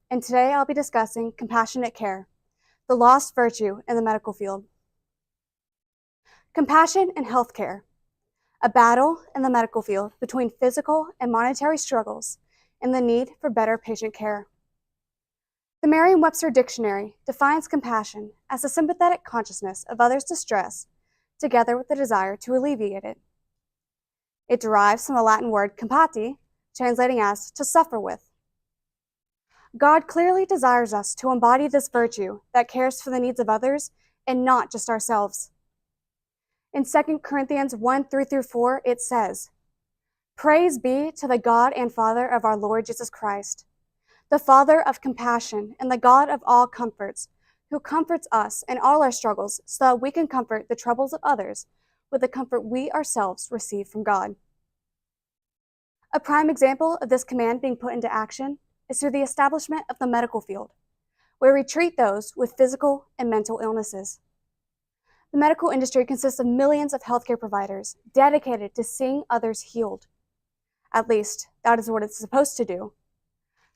and today I'll be discussing compassionate care, the lost virtue in the medical field. Compassion in healthcare, a battle in the medical field between physical and monetary struggles and the need for better patient care. The Merriam-Webster Dictionary defines compassion as a sympathetic consciousness of others' distress, together with the desire to alleviate it. It derives from the Latin word compati, translating as to suffer with. God clearly desires us to embody this virtue that cares for the needs of others and not just ourselves. In 2 Corinthians 1:3-4, it says, "Praise be to the God and Father of our Lord Jesus Christ, the Father of compassion and the God of all comforts, who comforts us in all our struggles so that we can comfort the troubles of others with the comfort we ourselves receive from God." A prime example of this command being put into action is through the establishment of the medical field, where we treat those with physical and mental illnesses. The medical industry consists of millions of healthcare providers dedicated to seeing others healed. At least, that is what it's supposed to do.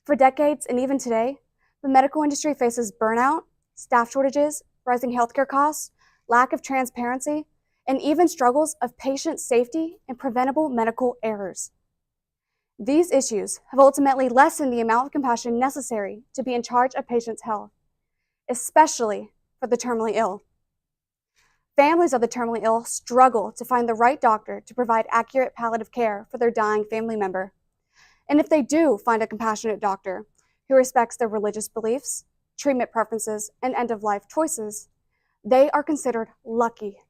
For decades and even today, the medical industry faces burnout, staff shortages, rising healthcare costs, lack of transparency, and even struggles of patient safety and preventable medical errors. These issues have ultimately lessened the amount of compassion necessary to be in charge of patients' health, especially for the terminally ill. Families of the terminally ill struggle to find the right doctor to provide accurate palliative care for their dying family member. And if they do find a compassionate doctor who respects their religious beliefs, treatment preferences, and end-of-life choices, they are considered lucky.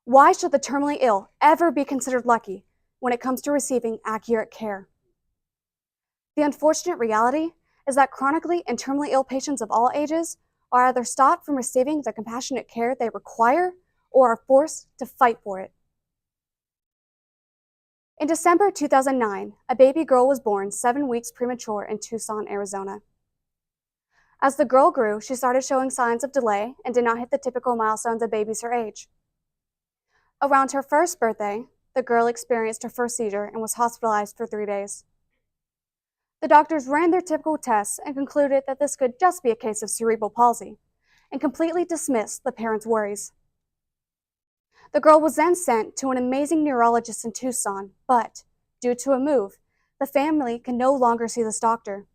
Why should the terminally ill ever be considered lucky when it comes to receiving accurate care? The unfortunate reality is that chronically and terminally ill patients of all ages are either stopped from receiving the compassionate care they require or are forced to fight for it. In December 2009, a baby girl was born 7 weeks premature in Tucson, Arizona. As the girl grew, she started showing signs of delay and did not hit the typical milestones of babies her age. Around her first birthday, the girl experienced her first seizure and was hospitalized for 3 days. The doctors ran their typical tests and concluded that this could just be a case of cerebral palsy and completely dismissed the parents' worries. The girl was then sent to an amazing neurologist in Tucson, but due to a move, the family can no longer see this doctor.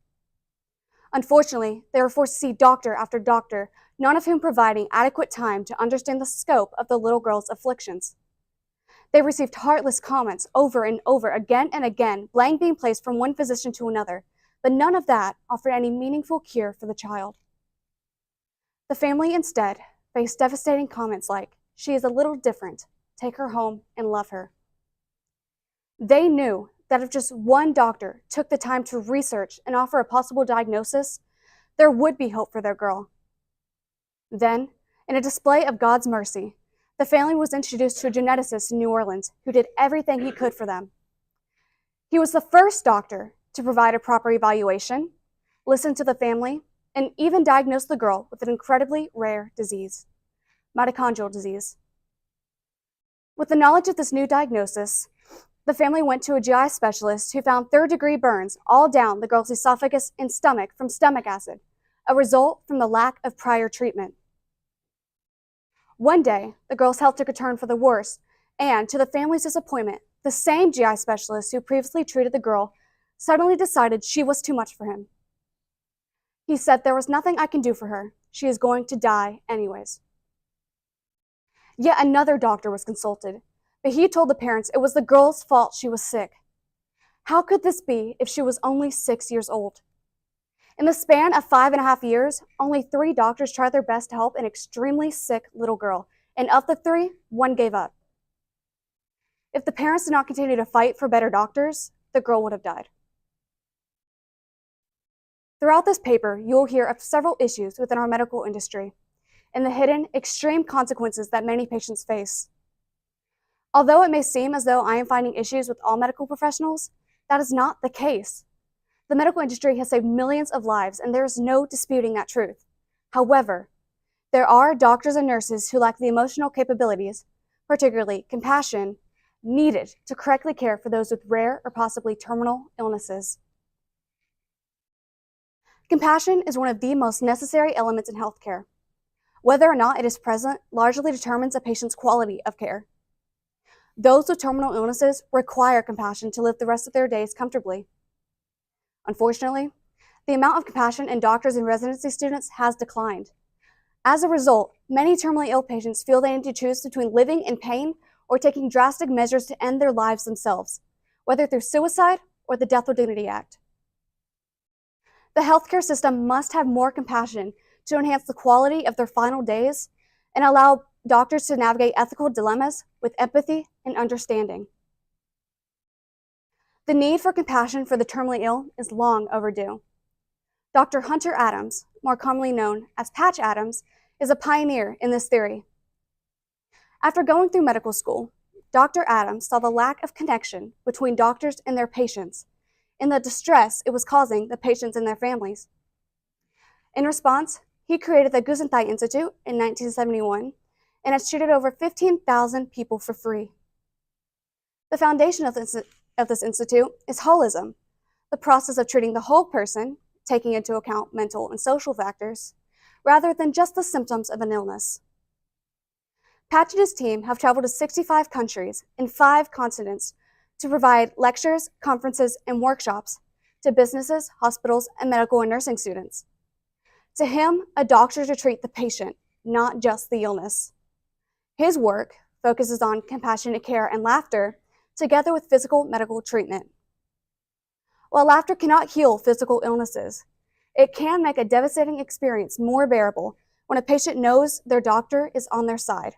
Unfortunately, they were forced to see doctor after doctor, none of whom providing adequate time to understand the scope of the little girl's afflictions. They received heartless comments over and over again and again, blame being placed from one physician to another, but none of that offered any meaningful cure for the child. The family instead faced devastating comments like, "She is a little different, take her home and love her." They knew that if just one doctor took the time to research and offer a possible diagnosis, there would be hope for their girl. Then, in a display of God's mercy, the family was introduced to a geneticist in New Orleans who did everything he could for them. He was the first doctor to provide a proper evaluation, listen to the family, and even diagnose the girl with an incredibly rare disease, mitochondrial disease. With the knowledge of this new diagnosis, the family went to a GI specialist who found third-degree burns all down the girl's esophagus and stomach from stomach acid, a result from the lack of prior treatment. One day, the girl's health took a turn for the worse, and to the family's disappointment, the same GI specialist who previously treated the girl suddenly decided she was too much for him. He said, "There was nothing I can do for her. She is going to die anyways." Yet another doctor was consulted, but he told the parents it was the girl's fault she was sick. How could this be if she was only 6 years old? In the span of 5.5 years, only 3 doctors tried their best to help an extremely sick little girl, and of the 3, 1 gave up. If the parents did not continue to fight for better doctors, the girl would have died. Throughout this paper, you will hear of several issues within our medical industry and the hidden, extreme consequences that many patients face. Although it may seem as though I am finding issues with all medical professionals, that is not the case. The medical industry has saved millions of lives, and there is no disputing that truth. However, there are doctors and nurses who lack the emotional capabilities, particularly compassion, needed to correctly care for those with rare or possibly terminal illnesses. Compassion is one of the most necessary elements in healthcare. Whether or not it is present largely determines a patient's quality of care. Those with terminal illnesses require compassion to live the rest of their days comfortably. Unfortunately, the amount of compassion in doctors and residency students has declined. As a result, many terminally ill patients feel they need to choose between living in pain or taking drastic measures to end their lives themselves, whether through suicide or the Death with Dignity Act. The healthcare system must have more compassion to enhance the quality of their final days and allow doctors to navigate ethical dilemmas with empathy and understanding. The need for compassion for the terminally ill is long overdue. Dr. Hunter Adams, more commonly known as Patch Adams, is a pioneer in this theory. After going through medical school, Dr. Adams saw the lack of connection between doctors and their patients and the distress it was causing the patients and their families. In response, he created the Gesundheit Institute in 1971 and has treated over 15,000 people for free. The foundation of this institute is holism, the process of treating the whole person, taking into account mental and social factors, rather than just the symptoms of an illness. Patch and his team have traveled to 65 countries in 5 continents to provide lectures, conferences, and workshops to businesses, hospitals, and medical and nursing students. To him, a doctor is to treat the patient, not just the illness. His work focuses on compassionate care and laughter, together with physical medical treatment. While laughter cannot heal physical illnesses, it can make a devastating experience more bearable when a patient knows their doctor is on their side.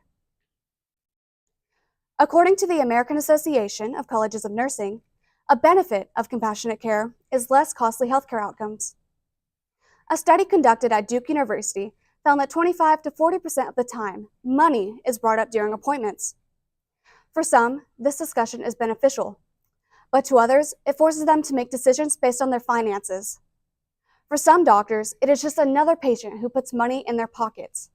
According to the American Association of Colleges of Nursing, a benefit of compassionate care is less costly healthcare outcomes. A study conducted at Duke University found that 25 to 40% of the time, money is brought up during appointments. For some, this discussion is beneficial, but to others, it forces them to make decisions based on their finances. For some doctors, it is just another patient who puts money in their pockets.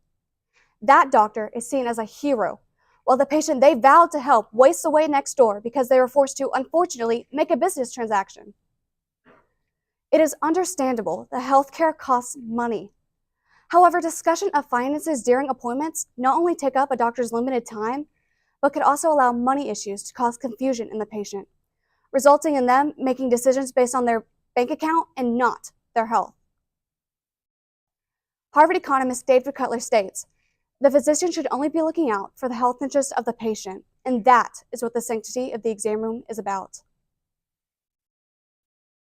That doctor is seen as a hero, while the patient they vowed to help wastes away next door because they were forced to, unfortunately, make a business transaction. It is understandable that healthcare costs money. However, discussion of finances during appointments not only take up a doctor's limited time, but could also allow money issues to cause confusion in the patient, resulting in them making decisions based on their bank account and not their health. Harvard economist David Cutler states, "The physician should only be looking out for the health interest of the patient, and that is what the sanctity of the exam room is about."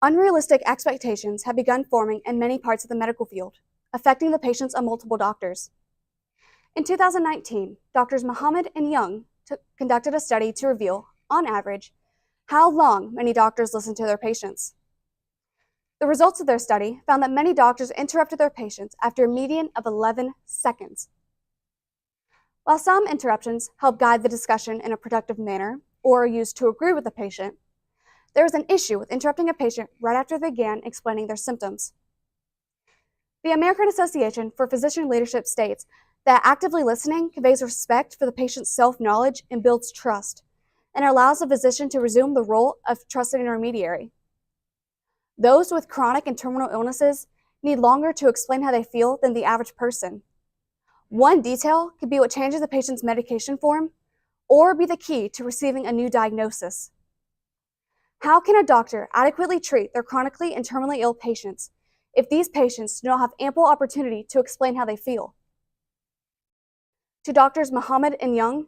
Unrealistic expectations have begun forming in many parts of the medical field, affecting the patients of multiple doctors. In 2019, doctors Muhammad and Young conducted a study to reveal, on average, how long many doctors listen to their patients. The results of their study found that many doctors interrupted their patients after a median of 11 seconds. While some interruptions help guide the discussion in a productive manner or are used to agree with the patient, there is an issue with interrupting a patient right after they began explaining their symptoms. The American Association for Physician Leadership states that actively listening conveys respect for the patient's self-knowledge and builds trust, and allows the physician to resume the role of trusted intermediary. Those with chronic and terminal illnesses need longer to explain how they feel than the average person. One detail could be what changes the patient's medication form or be the key to receiving a new diagnosis. How can a doctor adequately treat their chronically and terminally ill patients if these patients do not have ample opportunity to explain how they feel? To doctors Muhammad and Young,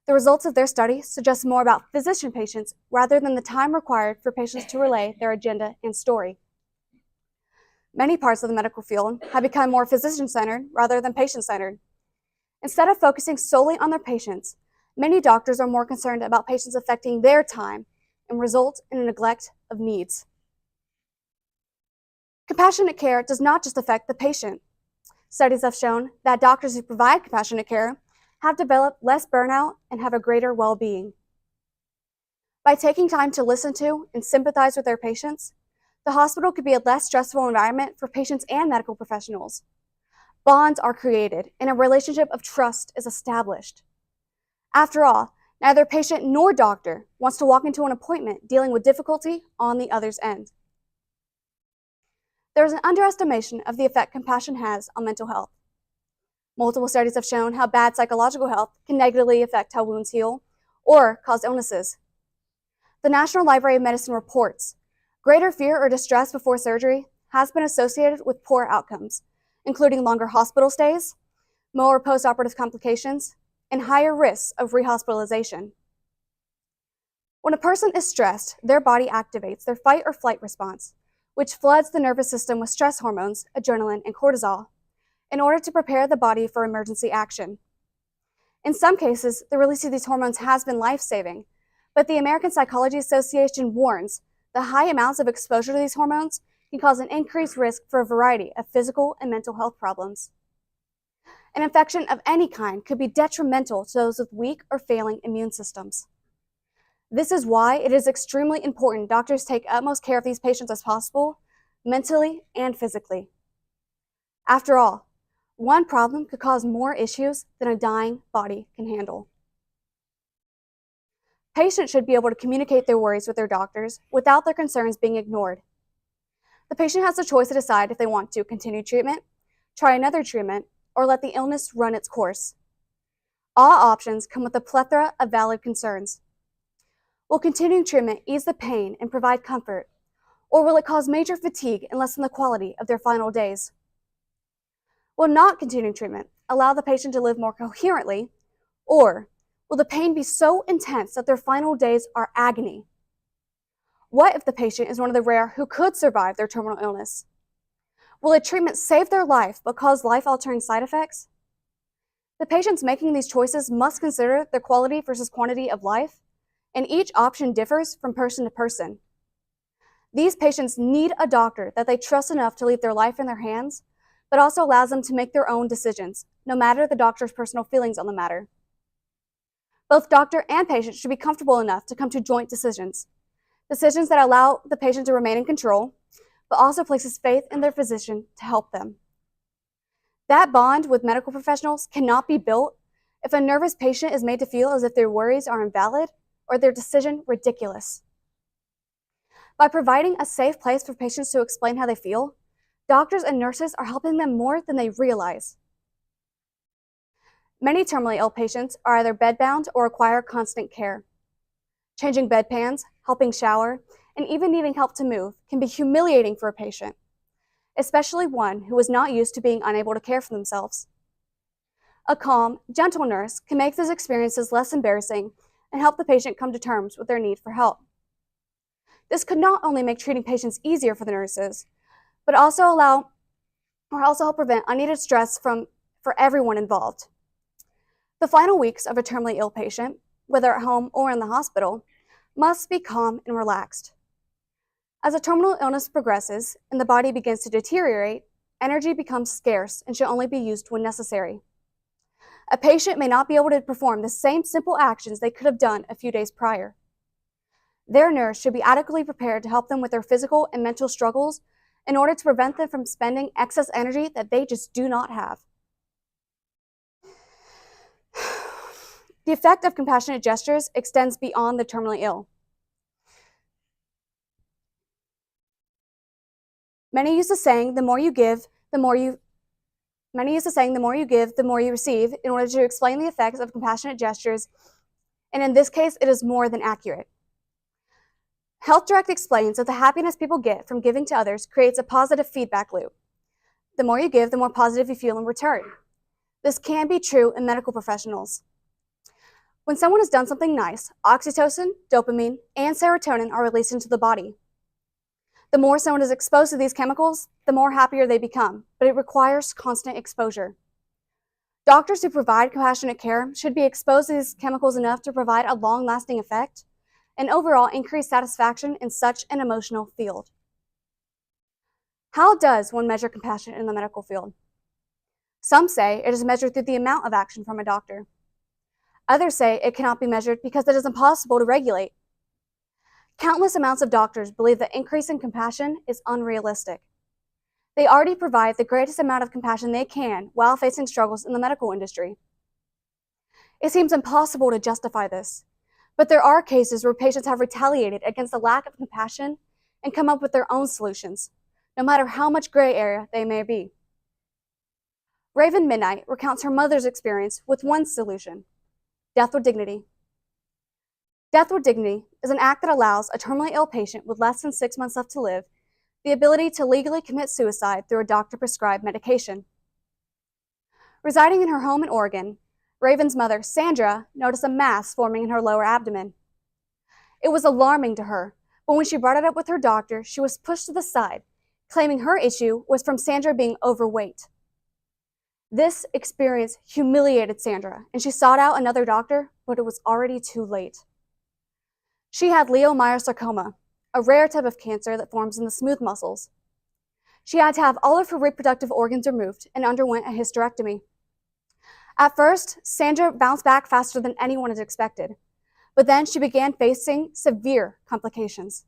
the results of their study suggest more about physician patients rather than the time required for patients to relay their agenda and story. Many parts of the medical field have become more physician-centered rather than patient-centered. Instead of focusing solely on their patients, many doctors are more concerned about patients affecting their time and result in a neglect of needs. Compassionate care does not just affect the patient. Studies have shown that doctors who provide compassionate care have developed less burnout and have a greater well-being. By taking time to listen to and sympathize with their patients, the hospital could be a less stressful environment for patients and medical professionals. Bonds are created and a relationship of trust is established. After all, neither patient nor doctor wants to walk into an appointment dealing with difficulty on the other's end. There is an underestimation of the effect compassion has on mental health. Multiple studies have shown how bad psychological health can negatively affect how wounds heal or cause illnesses. The National Library of Medicine reports greater fear or distress before surgery has been associated with poor outcomes, including longer hospital stays, more postoperative complications, and higher risks of rehospitalization. When a person is stressed, their body activates their fight or flight response, which floods the nervous system with stress hormones, adrenaline, and cortisol, in order to prepare the body for emergency action. In some cases, the release of these hormones has been life-saving, but the American Psychology Association warns the high amounts of exposure to these hormones can cause an increased risk for a variety of physical and mental health problems. An infection of any kind could be detrimental to those with weak or failing immune systems. This is why it is extremely important doctors take utmost care of these patients as possible, mentally and physically. After all, one problem could cause more issues than a dying body can handle. Patients should be able to communicate their worries with their doctors without their concerns being ignored. The patient has the choice to decide if they want to continue treatment, try another treatment, or let the illness run its course. All options come with a plethora of valid concerns. Will continuing treatment ease the pain and provide comfort, or will it cause major fatigue and lessen the quality of their final days? Will not continuing treatment allow the patient to live more coherently, or will the pain be so intense that their final days are agony? What if the patient is one of the rare who could survive their terminal illness? Will a treatment save their life but cause life-altering side effects? The patients making these choices must consider their quality versus quantity of life, and each option differs from person to person. These patients need a doctor that they trust enough to leave their life in their hands, but also allows them to make their own decisions, no matter the doctor's personal feelings on the matter. Both doctor and patient should be comfortable enough to come to joint decisions that allow the patient to remain in control, but also places faith in their physician to help them. That bond with medical professionals cannot be built if a nervous patient is made to feel as if their worries are invalid or their decision ridiculous. By providing a safe place for patients to explain how they feel, doctors and nurses are helping them more than they realize. Many terminally ill patients are either bedbound or require constant care. Changing bedpans, helping shower, and even needing help to move can be humiliating for a patient, especially one who is not used to being unable to care for themselves. A calm, gentle nurse can make these experiences less embarrassing and help the patient come to terms with their need for help. This could not only make treating patients easier for the nurses, but also help prevent unneeded stress for everyone involved. The final weeks of a terminally ill patient, whether at home or in the hospital, must be calm and relaxed. As a terminal illness progresses and the body begins to deteriorate, energy becomes scarce and should only be used when necessary. A patient may not be able to perform the same simple actions they could have done a few days prior. Their nurse should be adequately prepared to help them with their physical and mental struggles in order to prevent them from spending excess energy that they just do not have. The effect of compassionate gestures extends beyond the terminally ill. Many use the saying, the more you give, the more you receive in order to explain the effects of compassionate gestures, and in this case, it is more than accurate. Health Direct explains that the happiness people get from giving to others creates a positive feedback loop. The more you give, the more positive you feel in return. This can be true in medical professionals. When someone has done something nice, oxytocin, dopamine, and serotonin are released into the body. The more someone is exposed to these chemicals, the more happier they become, but it requires constant exposure. Doctors who provide compassionate care should be exposed to these chemicals enough to provide a long-lasting effect and overall increase satisfaction in such an emotional field. How does one measure compassion in the medical field? Some say it is measured through the amount of action from a doctor. Others say it cannot be measured because it is impossible to regulate. Countless amounts of doctors believe that increasing compassion is unrealistic. They already provide the greatest amount of compassion they can while facing struggles in the medical industry. It seems impossible to justify this, but there are cases where patients have retaliated against the lack of compassion and come up with their own solutions no matter how much gray area they may be. Raven Midnight recounts her mother's experience with one solution: death with dignity. Death with dignity is an act that allows a terminally ill patient with less than 6 months left to live the ability to legally commit suicide through a doctor-prescribed medication. Residing in her home in Oregon, Raven's mother, Sandra, noticed a mass forming in her lower abdomen. It was alarming to her, but when she brought it up with her doctor, she was pushed to the side, claiming her issue was from Sandra being overweight. This experience humiliated Sandra, and she sought out another doctor, but it was already too late. She had leiomyosarcoma, a rare type of cancer that forms in the smooth muscles. She had to have all of her reproductive organs removed and underwent a hysterectomy. At first, Sandra bounced back faster than anyone had expected, but then she began facing severe complications.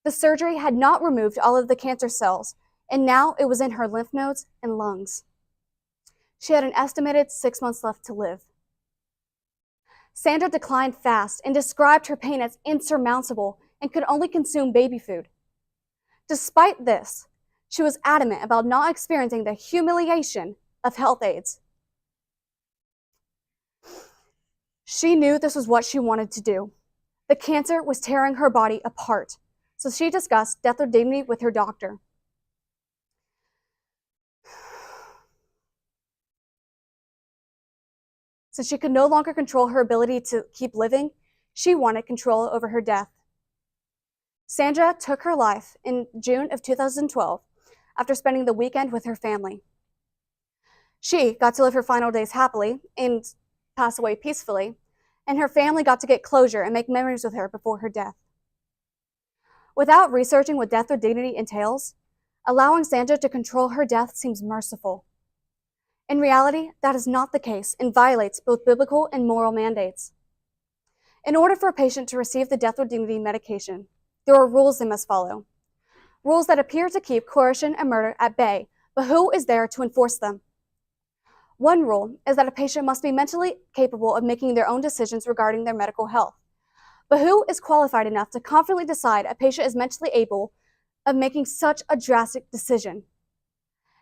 The surgery had not removed all of the cancer cells, and now it was in her lymph nodes and lungs. She had an estimated 6 months left to live. Sandra declined fast and described her pain as insurmountable and could only consume baby food. Despite this, she was adamant about not experiencing the humiliation of health aids. She knew this was what she wanted to do. The cancer was tearing her body apart, so she discussed death with dignity with her doctor. Since she could no longer control her ability to keep living, she wanted control over her death. Sandra took her life in June of 2012 after spending the weekend with her family. She got to live her final days happily and pass away peacefully, and her family got to get closure and make memories with her before her death. Without researching what death with dignity entails, allowing Sandra to control her death seems merciful. In reality, that is not the case and violates both biblical and moral mandates. In order for a patient to receive the death with dignity medication, there are rules they must follow. Rules that appear to keep coercion and murder at bay, but who is there to enforce them? One rule is that a patient must be mentally capable of making their own decisions regarding their medical health. But who is qualified enough to confidently decide a patient is mentally able of making such a drastic decision?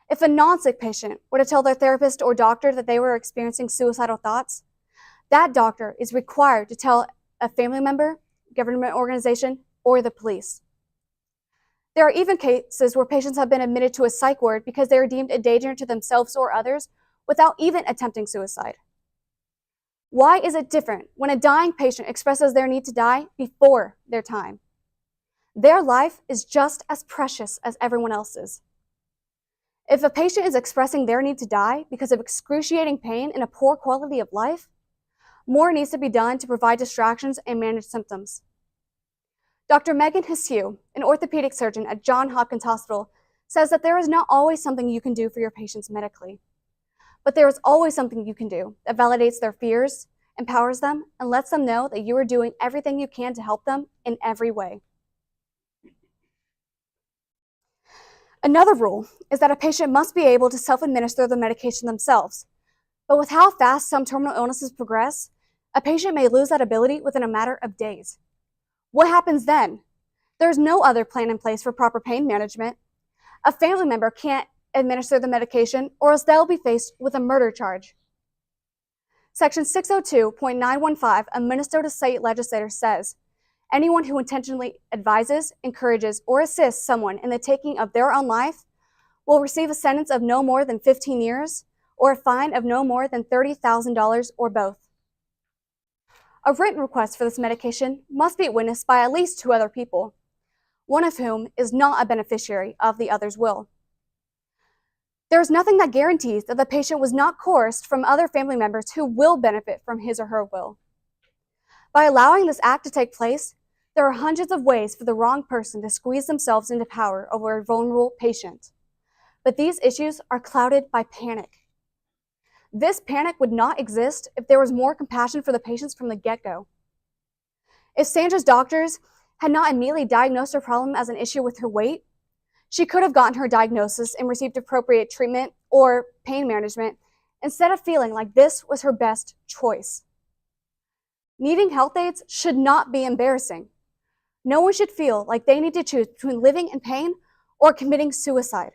If a non-sick patient were to tell their therapist or doctor that they were experiencing suicidal thoughts, that doctor is required to tell a family member, government organization, or the police. There are even cases where patients have been admitted to a psych ward because they are deemed a danger to themselves or others without even attempting suicide. Why is it different when a dying patient expresses their need to die before their time? Their life is just as precious as everyone else's. If a patient is expressing their need to die because of excruciating pain and a poor quality of life, more needs to be done to provide distractions and manage symptoms. Dr. Megan Hsu, an orthopedic surgeon at Johns Hopkins Hospital, says that there is not always something you can do for your patients medically, but there is always something you can do that validates their fears, empowers them, and lets them know that you are doing everything you can to help them in every way. Another rule is that a patient must be able to self-administer the medication themselves. But with how fast some terminal illnesses progress, a patient may lose that ability within a matter of days. What happens then? There's no other plan in place for proper pain management. A family member can't administer the medication, or else they'll be faced with a murder charge. Section 602.915 of Minnesota State Legislature says, anyone who intentionally advises, encourages, or assists someone in the taking of their own life will receive a sentence of no more than 15 years or a fine of no more than $30,000 or both. A written request for this medication must be witnessed by at least 2 other people, one of whom is not a beneficiary of the other's will. There is nothing that guarantees that the patient was not coerced from other family members who will benefit from his or her will. By allowing this act to take place, there are hundreds of ways for the wrong person to squeeze themselves into power over a vulnerable patient. But these issues are clouded by panic. This panic would not exist if there was more compassion for the patients from the get-go. If Sandra's doctors had not immediately diagnosed her problem as an issue with her weight, she could have gotten her diagnosis and received appropriate treatment or pain management instead of feeling like this was her best choice. Needing health aids should not be embarrassing. No one should feel like they need to choose between living in pain or committing suicide.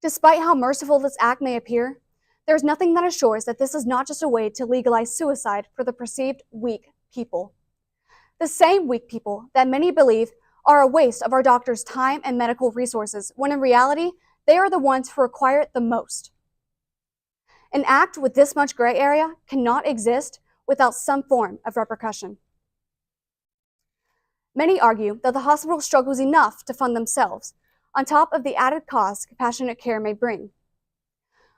Despite how merciful this act may appear, there is nothing that assures that this is not just a way to legalize suicide for the perceived weak people. The same weak people that many believe are a waste of our doctors' time and medical resources, when in reality, they are the ones who require it the most. An act with this much gray area cannot exist without some form of repercussion. Many argue that the hospital struggles enough to fund themselves, on top of the added cost compassionate care may bring.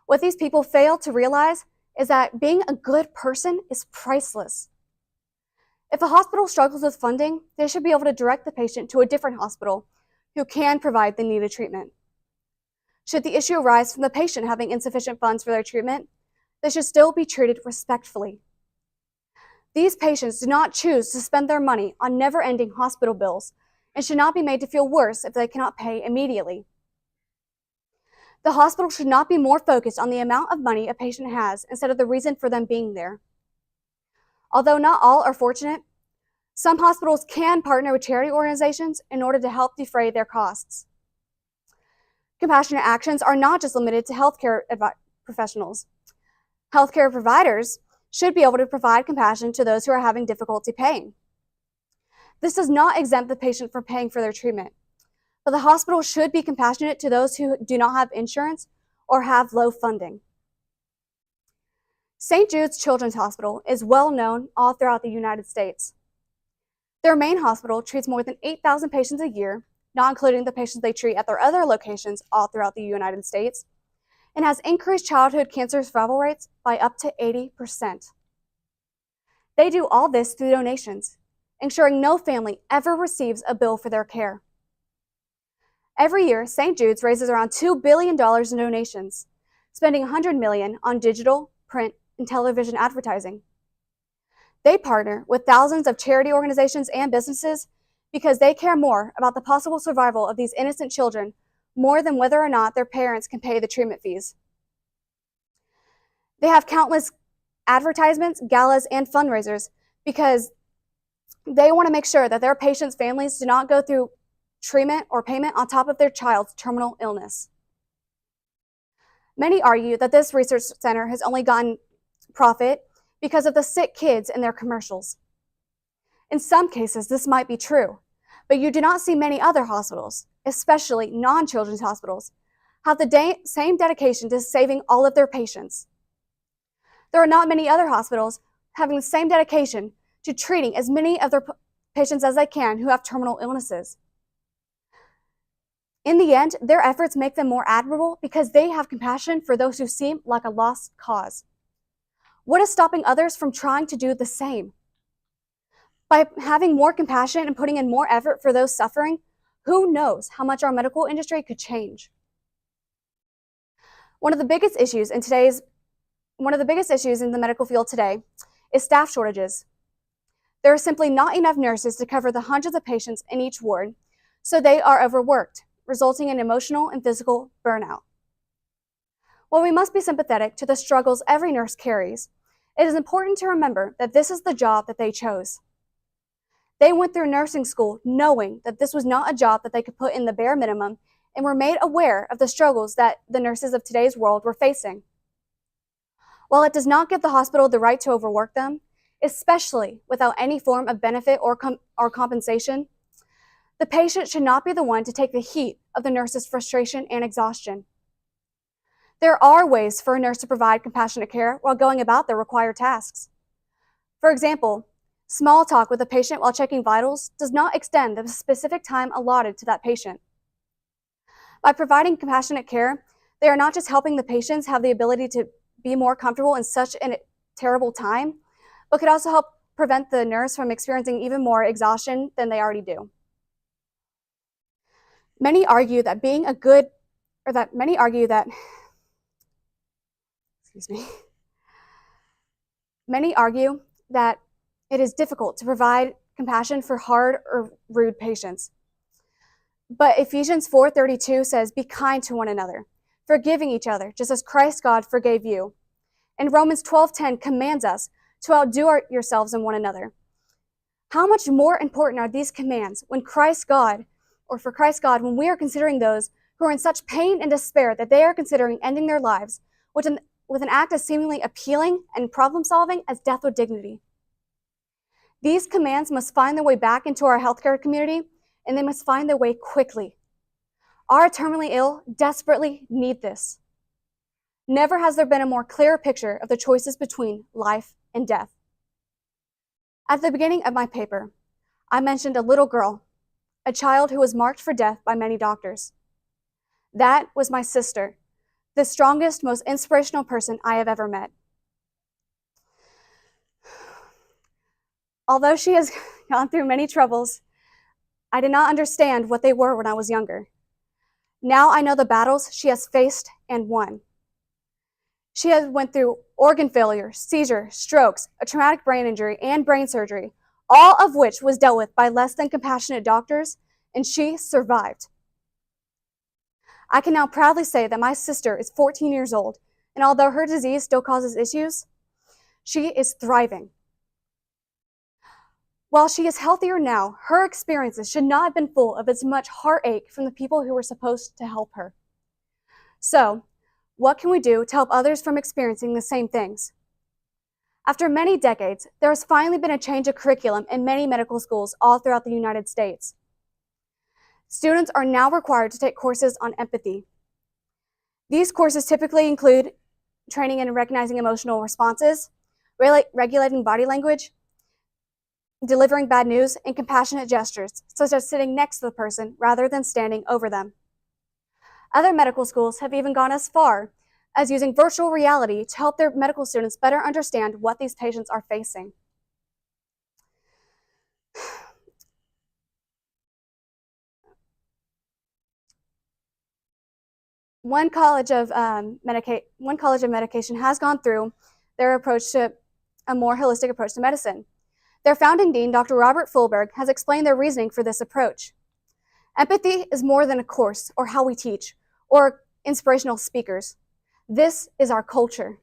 What these people fail to realize is that being a good person is priceless. If a hospital struggles with funding, they should be able to direct the patient to a different hospital who can provide the needed treatment. Should the issue arise from the patient having insufficient funds for their treatment, they should still be treated respectfully. These patients do not choose to spend their money on never-ending hospital bills and should not be made to feel worse if they cannot pay immediately. The hospital should not be more focused on the amount of money a patient has instead of the reason for them being there. Although not all are fortunate, some hospitals can partner with charity organizations in order to help defray their costs. Compassionate actions are not just limited to healthcare professionals. Healthcare providers should be able to provide compassion to those who are having difficulty paying. This does not exempt the patient from paying for their treatment, but the hospital should be compassionate to those who do not have insurance or have low funding. St. Jude's Children's Hospital is well known all throughout the United States. Their main hospital treats more than 8,000 patients a year, not including the patients they treat at their other locations all throughout the United States, and has increased childhood cancer survival rates by up to 80%. They do all this through donations, ensuring no family ever receives a bill for their care. Every year, St. Jude's raises around $2 billion in donations, spending $100 million on digital, print, and television advertising. They partner with thousands of charity organizations and businesses because they care more about the possible survival of these innocent children more than whether or not their parents can pay the treatment fees. They have countless advertisements, galas, and fundraisers because they want to make sure that their patients' families do not go through treatment or payment on top of their child's terminal illness. Many argue that this research center has only gotten profit because of the sick kids in their commercials. In some cases, this might be true, but you do not see many other hospitals, especially non-children's hospitals, have the same dedication to saving all of their patients. There are not many other hospitals having the same dedication to treating as many of their patients as they can who have terminal illnesses. In the end, their efforts make them more admirable because they have compassion for those who seem like a lost cause. What is stopping others from trying to do the same? By having more compassion and putting in more effort for those suffering, who knows how much our medical industry could change? One of the biggest issues in the medical field today is staff shortages. There are simply not enough nurses to cover the hundreds of patients in each ward, so they are overworked, resulting in emotional and physical burnout. While we must be sympathetic to the struggles every nurse carries, it is important to remember that this is the job that they chose. They went through nursing school knowing that this was not a job that they could put in the bare minimum and were made aware of the struggles that the nurses of today's world were facing. While it does not give the hospital the right to overwork them, especially without any form of benefit or compensation, the patient should not be the one to take the heat of the nurse's frustration and exhaustion. There are ways for a nurse to provide compassionate care while going about their required tasks. For example, small talk with a patient while checking vitals does not extend the specific time allotted to that patient. By providing compassionate care, they are not just helping the patients have the ability to be more comfortable in such a terrible time, but could also help prevent the nurse from experiencing even more exhaustion than they already do. Many argue that it is difficult to provide compassion for hard or rude patients. But Ephesians 4:32 says, "Be kind to one another, forgiving each other, just as Christ God forgave you." And Romans 12:10 commands us to outdo yourselves in one another. How much more important are these commands when Christ God or for Christ's God when we are considering those who are in such pain and despair that they are considering ending their lives with an act as seemingly appealing and problem-solving as death with dignity. These commands must find their way back into our healthcare community, and they must find their way quickly. Our terminally ill desperately need this. Never has there been a more clear picture of the choices between life and death. At the beginning of my paper, I mentioned a little girl, a child who was marked for death by many doctors. That was my sister, the strongest, most inspirational person I have ever met. Although she has gone through many troubles, I did not understand what they were when I was younger. Now I know the battles she has faced and won. She has went through organ failure, seizure, strokes, a traumatic brain injury, and brain surgery, all of which was dealt with by less than compassionate doctors, and she survived. I can now proudly say that my sister is 14 years old, and although her disease still causes issues, she is thriving. While she is healthier now, her experiences should not have been full of as much heartache from the people who were supposed to help her. So, what can we do to help others from experiencing the same things? After many decades, there has finally been a change of curriculum in many medical schools all throughout the United States. Students are now required to take courses on empathy. These courses typically include training in recognizing emotional responses, regulating body language, delivering bad news, and compassionate gestures, such as sitting next to the person rather than standing over them. Other medical schools have even gone as far as using virtual reality to help their medical students better understand what these patients are facing. One college of medication has gone through their approach to a more holistic approach to medicine. Their founding dean, Dr. Robert Fulberg, has explained their reasoning for this approach. Empathy is more than a course or how we teach or inspirational speakers. This is our culture.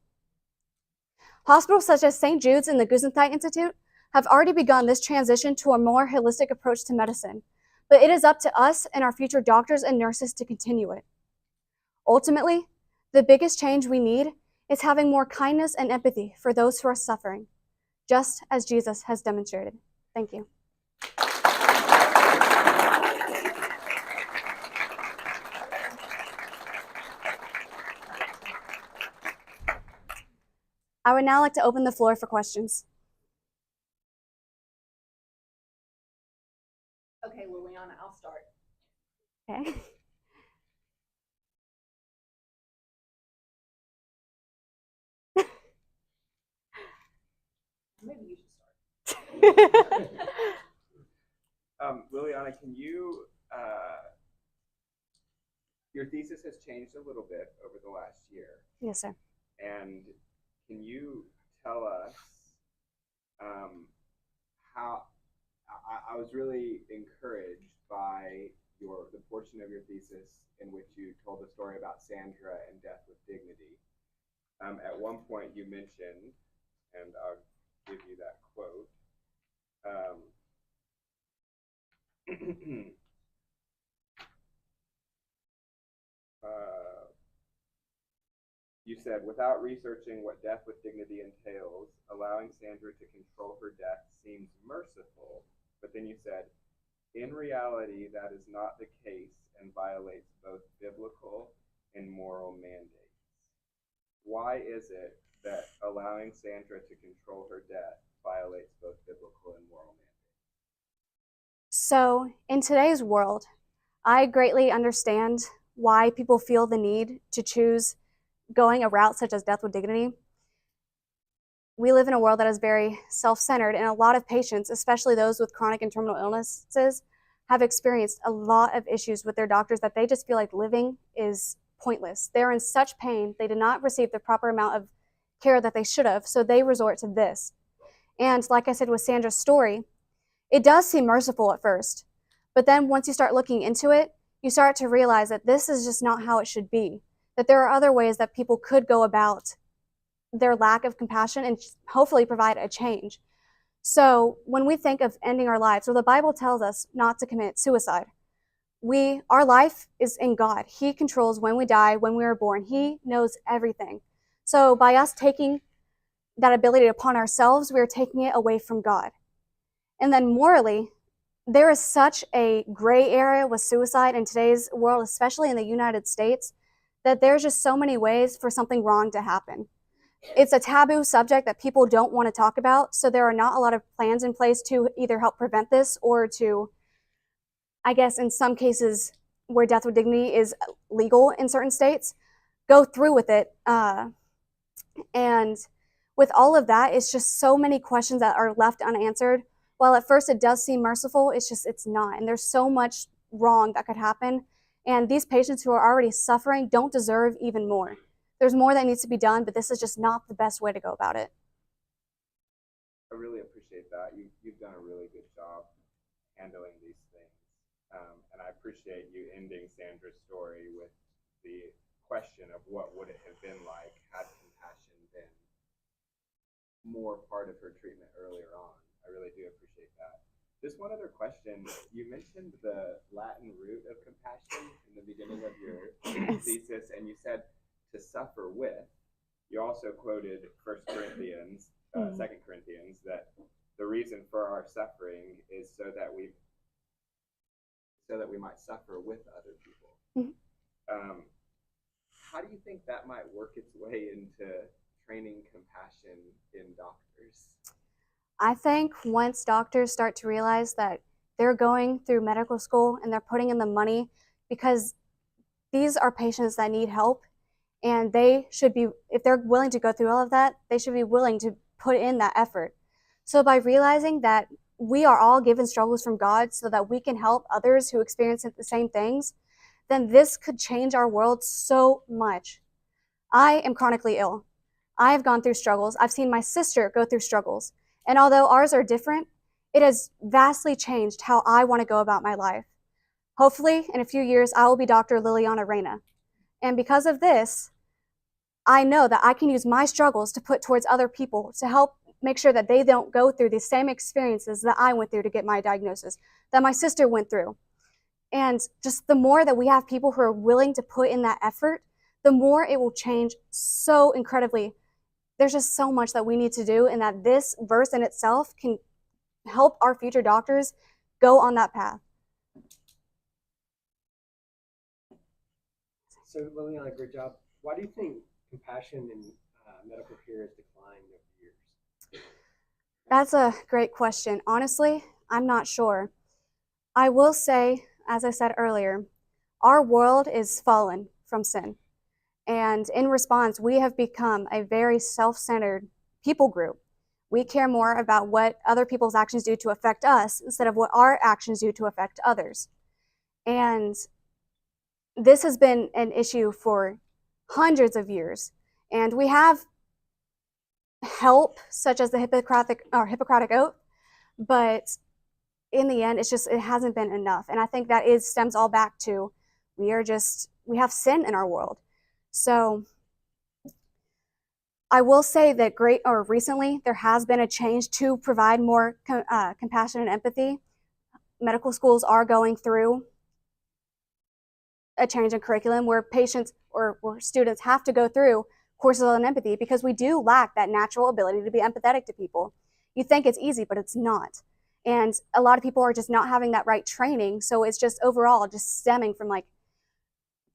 Hospitals such as St. Jude's and the Gesundheit Institute have already begun this transition to a more holistic approach to medicine, but it is up to us and our future doctors and nurses to continue it. Ultimately, the biggest change we need is having more kindness and empathy for those who are suffering, just as Jesus has demonstrated. Thank you. I would now like to open the floor for questions. Okay, Lilyana, I'll start. Okay. Maybe you should start. Lilyana, can you, your thesis has changed a little bit over the last year. Yes, sir. And can you tell us how, I was really encouraged by the portion of your thesis in which you told the story about Sandra and death with dignity. At one point you mentioned, and I'll give you that quote, you said, without researching what death with dignity entails, allowing Sandra to control her death seems merciful. But then you said, in reality, that is not the case and violates both biblical and moral mandates. Why is it that allowing Sandra to control her death violates both biblical and moral mandates? So, in today's world, I greatly understand why people feel the need to choose going a route such as death with dignity. We live in a world that is very self-centered, and a lot of patients, especially those with chronic and terminal illnesses, have experienced a lot of issues with their doctors that they just feel like living is pointless. They're in such pain, they did not receive the proper amount of care that they should have, so they resort to this. And like I said with Sandra's story, it does seem merciful at first, but then once you start looking into it, you start to realize that this is just not how it should be, that there are other ways that people could go about their lack of compassion and hopefully provide a change. So when we think of ending our lives, well, the Bible tells us not to commit suicide. our life is in God. He controls when we die, when we are born. He knows everything. So by us taking that ability upon ourselves, we are taking it away from God. And then morally, there is such a gray area with suicide in today's world, especially in the United States, that there's just so many ways for something wrong to happen. It's a taboo subject that people don't want to talk about, so there are not a lot of plans in place to either help prevent this or to, I guess in some cases where death with dignity is legal in certain states, go through with it. And with all of that, it's just so many questions that are left unanswered. While at first it does seem merciful, it's not. And there's so much wrong that could happen. And these patients who are already suffering don't deserve even more. There's more that needs to be done, but this is just not the best way to go about it. I really appreciate that. You've done a really good job handling these things. And I appreciate you ending Sandra's story with the question of what would it have been like had compassion been more part of her treatment earlier on. I really do appreciate that. Just one other question. You mentioned the Latin root of compassion in the beginning of your thesis, and you said to suffer with. You also quoted 2 Corinthians, that the reason for our suffering is so that we might suffer with other people. Mm-hmm. How do you think that might work its way into training compassion in doctors? I think once doctors start to realize that they're going through medical school and they're putting in the money because these are patients that need help, and they should be, if they're willing to go through all of that, they should be willing to put in that effort. So by realizing that we are all given struggles from God so that we can help others who experience the same things, then this could change our world so much. I am chronically ill. I have gone through struggles. I've seen my sister go through struggles. And although ours are different, it has vastly changed how I want to go about my life. Hopefully, in a few years, I will be Dr. Lilyana Reyna. And because of this, I know that I can use my struggles to put towards other people to help make sure that they don't go through the same experiences that I went through to get my diagnosis, that my sister went through. And just the more that we have people who are willing to put in that effort, the more it will change so incredibly. There's just so much that we need to do, and that this verse in itself can help our future doctors go on that path. So, Liliana, great job. Why do you think compassion in medical care has declined over the years? That's a great question. Honestly, I'm not sure. I will say, as I said earlier, our world is fallen from sin. And in response, we have become a very self-centered people group. We care more about what other people's actions do to affect us instead of what our actions do to affect others. And this has been an issue for hundreds of years. And we have help, such as the Hippocratic Oath, but in the end, it hasn't been enough. And I think that stems all back to we have sin in our world. So I will say that recently there has been a change to provide more compassion and empathy. Medical schools are going through a change in curriculum where patients or students have to go through courses on empathy because we do lack that natural ability to be empathetic to people. You think it's easy, but it's not. And a lot of people are just not having that right training. So it's just overall just stemming from like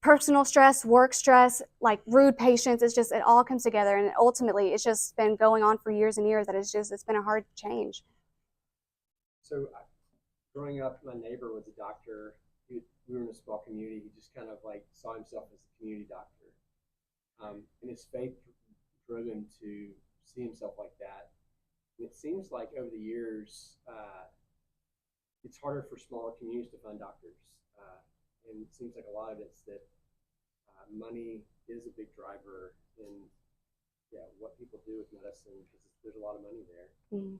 personal stress, work stress, like rude patients. It all comes together. And ultimately it's just been going on for years and years that it's been a hard change. So growing up, my neighbor was a doctor. We were in a small community. He just kind of like saw himself as a community doctor. And his faith drove him to see himself like that. And it seems like over the years, it's harder for smaller communities to fund doctors. And it seems like a lot of it's that money is a big driver in what people do with medicine because there's a lot of money there. Mm-hmm.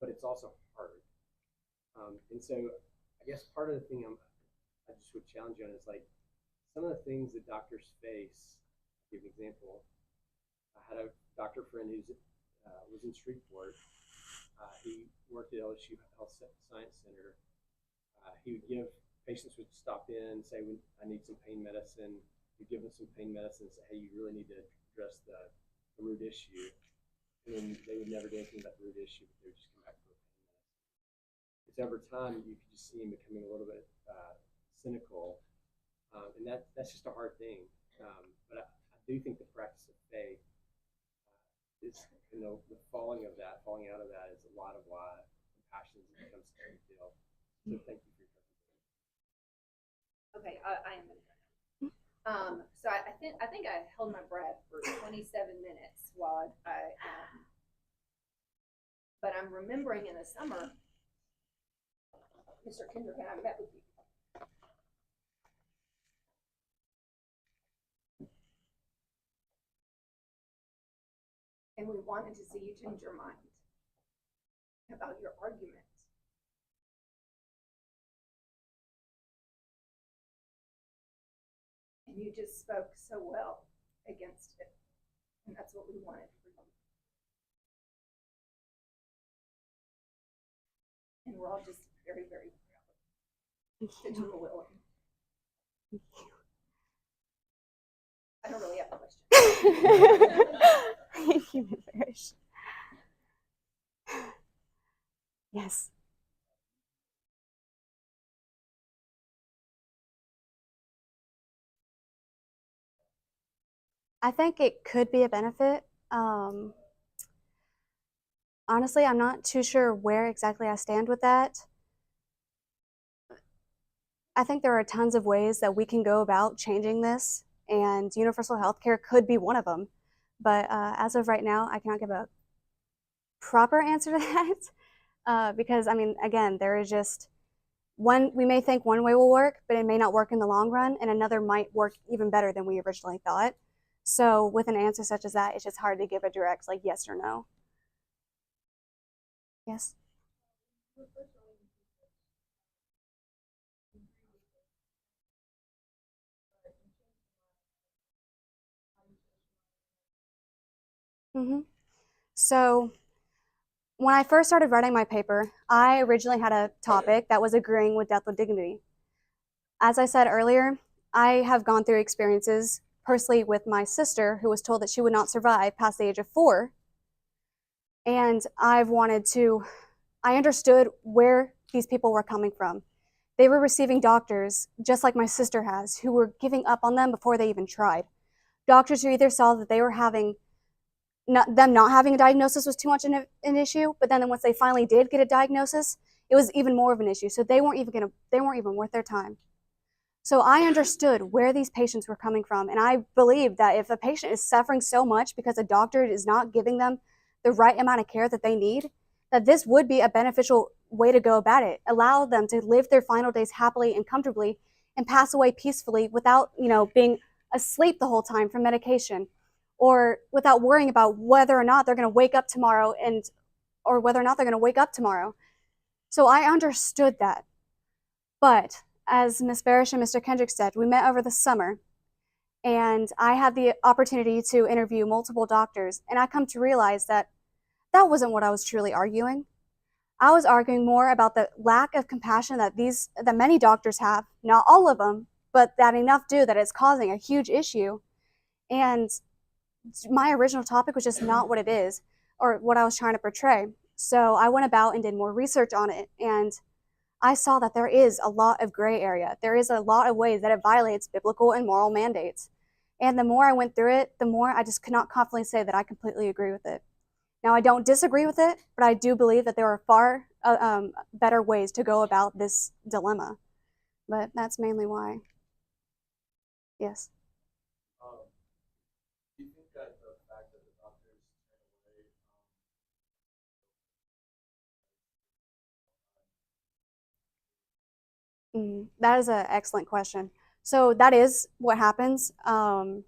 But it's also hard. And so I guess part of the thing I just would challenge you on is like some of the things that doctors face. I'll give an example. I had a doctor friend who was in Shreveport. He worked at LSU Health Science Center. He would give patients would stop in and say, I need some pain medicine. You give them some pain medicine and say, hey, you really need to address the root issue. And then they would never do anything about the root issue, but they would just come back for a pain medicine. It's over time, you could just see them becoming a little bit cynical. And that's just a hard thing. But I do think the practice of faith is, the falling out of that is a lot of why compassion becomes such a big deal. So thank you for your presentation. Okay, I am going to go now. So I think I held my breath for 27 minutes while but I'm remembering in the summer, Mr. Kendrick and I met with you. And we wanted to see you change your mind about your argument. And you just spoke so well against it. And that's what we wanted for you. And we're all just very, very proud that you were willing. Thank you. I don't really have a question. Thank you, Ms. Parrish. Yes. I think it could be a benefit. Honestly, I'm not too sure where exactly I stand with that. I think there are tons of ways that we can go about changing this, and universal healthcare could be one of them. But as of right now, I cannot give a proper answer to that because, I mean, again, there is just we may think one way will work, but it may not work in the long run, and another might work even better than we originally thought. So with an answer such as that, it's just hard to give a direct, like, yes or no. Yes? So when I first started writing my paper, I originally had a topic that was agreeing with death with dignity. As I said earlier, I have gone through experiences personally with my sister who was told that she would not survive past the age of 4. And I understood where these people were coming from. They were receiving doctors, just like my sister has, who were giving up on them before they even tried. Doctors who either saw that they were them not having a diagnosis was too much an issue, but then once they finally did get a diagnosis, it was even more of an issue. So they weren't even worth their time. So I understood where these patients were coming from, and I believe that if a patient is suffering so much because a doctor is not giving them the right amount of care that they need, that this would be a beneficial way to go about it. Allow them to live their final days happily and comfortably and pass away peacefully without, being asleep the whole time from medication, or without worrying about whether or not they're going to wake up tomorrow So I understood that. But as Ms. Barish and Mr. Kendrick said, we met over the summer, and I had the opportunity to interview multiple doctors, and I come to realize that wasn't what I was truly arguing. I was arguing more about the lack of compassion that many doctors have, not all of them, but that enough do, that it's causing a huge issue. And my original topic was just not what it is, or what I was trying to portray. So I went about and did more research on it, and I saw that there is a lot of gray area. There is a lot of ways that it violates biblical and moral mandates. And the more I went through it, the more I just could not confidently say that I completely agree with it. Now, I don't disagree with it, but I do believe that there are far better ways to go about this dilemma. But that's mainly why. Yes. Do you think that the fact that the doctors turn away That is an excellent question. So that is what happens. A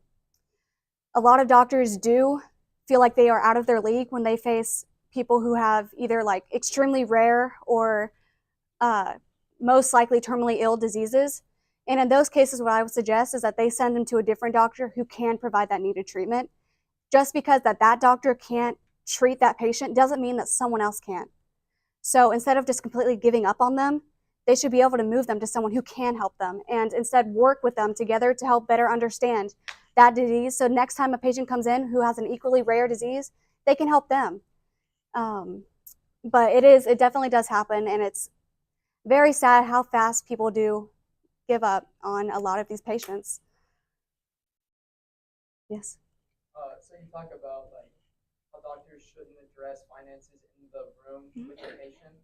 lot of doctors do feel like they are out of their league when they face people who have either like extremely rare or most likely terminally ill diseases. And in those cases, what I would suggest is that they send them to a different doctor who can provide that needed treatment. Just because that doctor can't treat that patient doesn't mean that someone else can't. So instead of just completely giving up on them, they should be able to move them to someone who can help them and instead work with them together to help better understand that disease. So next time a patient comes in who has an equally rare disease, they can help them. But it definitely does happen, and it's very sad how fast people do give up on a lot of these patients. Yes. So you talk about like how doctors shouldn't address finances in the room with the patient.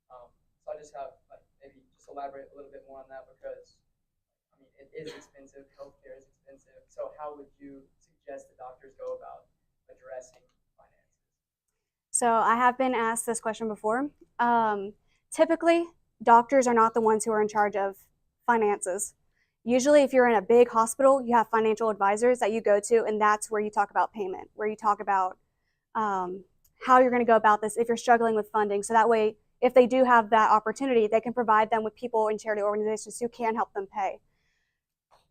So I just have like maybe just elaborate a little bit more on that because I mean it is expensive. Healthcare is expensive. So how would you suggest the doctors go about addressing finances? So I have been asked this question before. Typically, doctors are not the ones who are in charge of finances. Usually, if you're in a big hospital, you have financial advisors that you go to, and that's where you talk about payment, where you talk about how you're going to go about this if you're struggling with funding. So that way, if they do have that opportunity, they can provide them with people in charity organizations who can help them pay.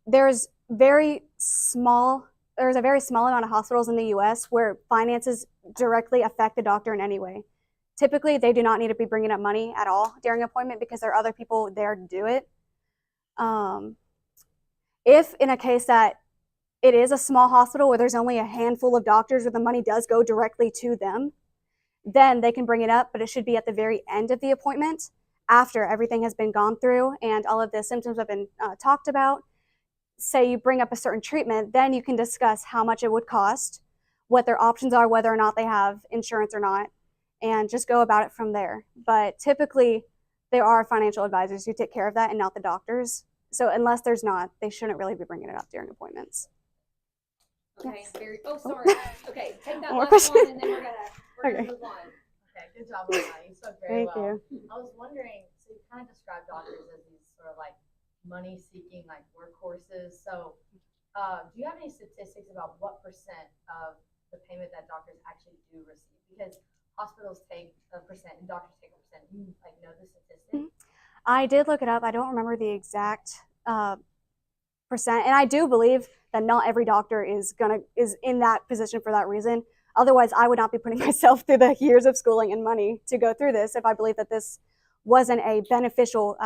There's a very small amount of hospitals in the U.S. where finances directly affect the doctor in any way. Typically, they do not need to be bringing up money at all during an appointment because there are other people there to do it. If in a case that it is a small hospital where there's only a handful of doctors where the money does go directly to them, then they can bring it up, but it should be at the very end of the appointment after everything has been gone through and all of the symptoms have been talked about. Say you bring up a certain treatment, then you can discuss how much it would cost, what their options are, whether or not they have insurance or not, and just go about it from there. But typically, there are financial advisors who take care of that and not the doctors. So unless there's not, they shouldn't really be bringing it up during appointments. Okay, Yes. sorry. Okay, take that More last questions? one and then we're gonna Okay. move on. Okay, good job on that. You spoke very Thank well. you. I was wondering, so you kind of described doctors as these sort of like money-seeking like workhorses. So, do you have any statistics about what percent of the payment that doctors actually do receive? Because hospitals take a percent and doctors take a percent. Do you like know the statistic? I did look it up. I don't remember the exact percent, and I do believe that not every doctor is in that position for that reason. Otherwise, I would not be putting myself through the years of schooling and money to go through this if I believe that this wasn't a beneficial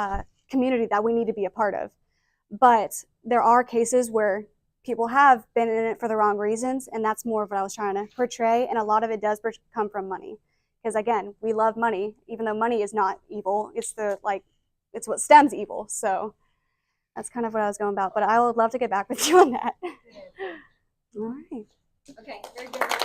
community that we need to be a part of. But there are cases where people have been in it for the wrong reasons, and that's more of what I was trying to portray, and a lot of it does come from money. Because again, we love money, even though money is not evil. It's what stems evil. So that's kind of what I was going about. But I would love to get back with you on that. All right. Okay, very good.